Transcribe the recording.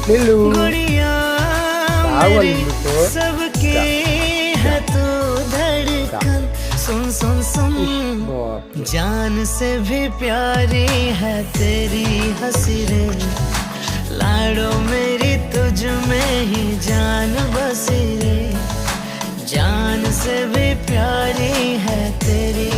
नीलू गुड़िया मेरी सबके है तू धड़कन। सुन सुन सुन जान से भी प्यारी है तेरी हंसी रे। लाडो मेरी तुझ में ही जान बसी रे। जान से भी प्यारी है तेरी